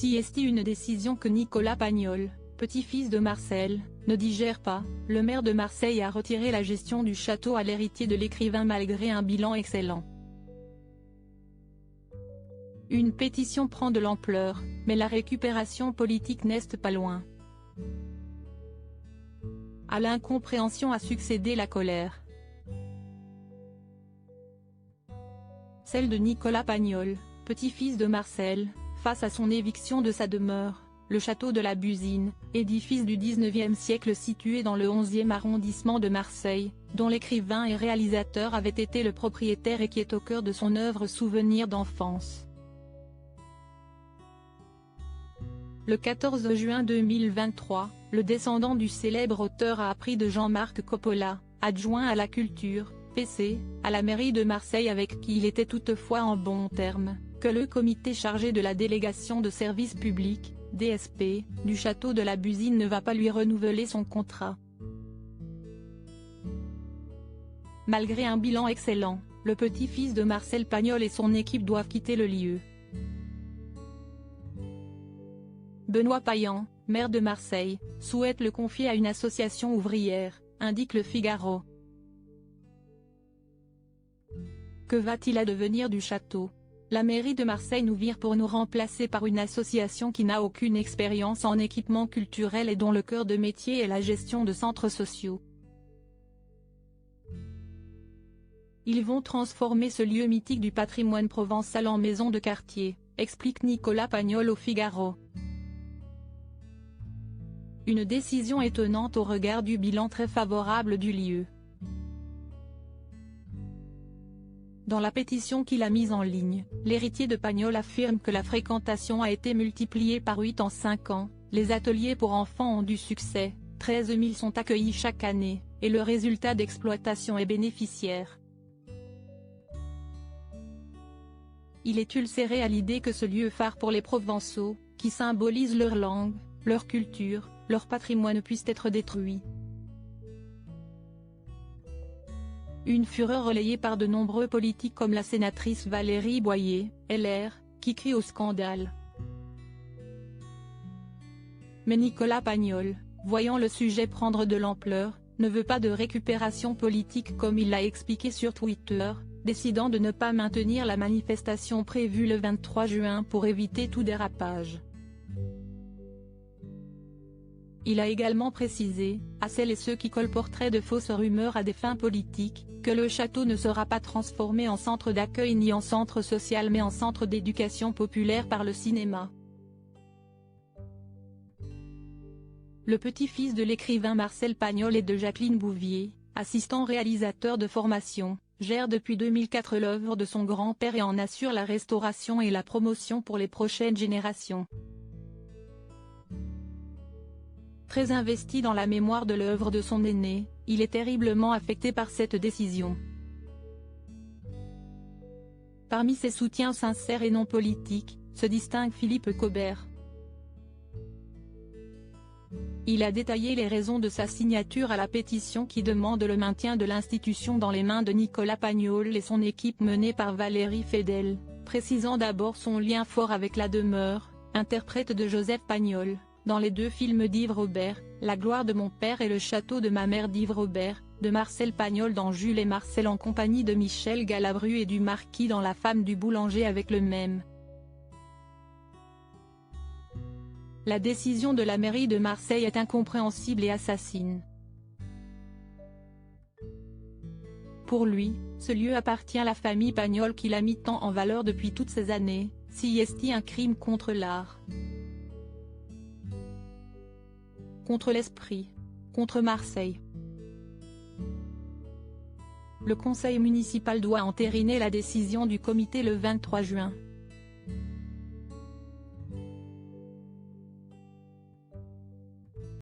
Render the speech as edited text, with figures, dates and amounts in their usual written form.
Si est une décision que Nicolas Pagnol, petit-fils de Marcel, ne digère pas. Le maire de Marseille a retiré la gestion du château à l'héritier de l'écrivain malgré un bilan excellent. Une pétition prend de l'ampleur, mais la récupération politique n'est pas loin. À l'incompréhension a succédé la colère. Celle de Nicolas Pagnol, petit-fils de Marcel, face à son éviction de sa demeure, le château de la Busine, édifice du XIXe siècle situé dans le 11e arrondissement de Marseille, dont l'écrivain et réalisateur avait été le propriétaire et qui est au cœur de son œuvre Souvenirs d'enfance. Le 14 juin 2023, le descendant du célèbre auteur a appris de Jean-Marc Coppola, adjoint à la culture, PC, à la mairie de Marseille avec qui il était toutefois en bons termes, que le comité chargé de la délégation de services publics, DSP, du château de la Busine ne va pas lui renouveler son contrat. Malgré un bilan excellent, le petit-fils de Marcel Pagnol et son équipe doivent quitter le lieu. Benoît Payan, maire de Marseille, souhaite le confier à une association ouvrière, indique Le Figaro. Que va-t-il advenir du château ? La mairie de Marseille nous vire pour nous remplacer par une association qui n'a aucune expérience en équipement culturel et dont le cœur de métier est la gestion de centres sociaux. Ils vont transformer ce lieu mythique du patrimoine provençal en maison de quartier, explique Nicolas Pagnol au Figaro. Une décision étonnante au regard du bilan très favorable du lieu. Dans la pétition qu'il a mise en ligne, l'héritier de Pagnol affirme que la fréquentation a été multipliée par 8 en 5 ans, les ateliers pour enfants ont du succès, 13 000 sont accueillis chaque année, et le résultat d'exploitation est bénéficiaire. Il est ulcéré à l'idée que ce lieu phare pour les Provençaux, qui symbolise leur langue, leur culture, leur patrimoine puisse être détruit. Une fureur relayée par de nombreux politiques comme la sénatrice Valérie Boyer, LR, qui crie au scandale. Mais Nicolas Pagnol, voyant le sujet prendre de l'ampleur, ne veut pas de récupération politique comme il l'a expliqué sur Twitter, décidant de ne pas maintenir la manifestation prévue le 23 juin pour éviter tout dérapage. Il a également précisé, à celles et ceux qui colporteraient de fausses rumeurs à des fins politiques, que le château ne sera pas transformé en centre d'accueil ni en centre social mais en centre d'éducation populaire par le cinéma. Le petit-fils de l'écrivain Marcel Pagnol et de Jacqueline Bouvier, assistant réalisateur de formation, gère depuis 2004 l'œuvre de son grand-père et en assure la restauration et la promotion pour les prochaines générations. Très investi dans la mémoire de l'œuvre de son aîné, il est terriblement affecté par cette décision. Parmi ses soutiens sincères et non politiques, se distingue Philippe Cobert. Il a détaillé les raisons de sa signature à la pétition qui demande le maintien de l'institution dans les mains de Nicolas Pagnol et son équipe menée par Valérie Fedel, précisant d'abord son lien fort avec la demeure, interprète de Joseph Pagnol, dans les deux films d'Yves Robert, La gloire de mon père et Le château de ma mère d'Yves Robert, de Marcel Pagnol dans Jules et Marcel en compagnie de Michel Galabru et du Marquis dans La femme du boulanger avec le même. La décision de la mairie de Marseille est incompréhensible et assassine. Pour lui, ce lieu appartient à la famille Pagnol qui l'a mis tant en valeur depuis toutes ces années, si est un crime contre l'art. Contre l'esprit. Contre Marseille. Le conseil municipal doit entériner la décision du comité le 23 juin.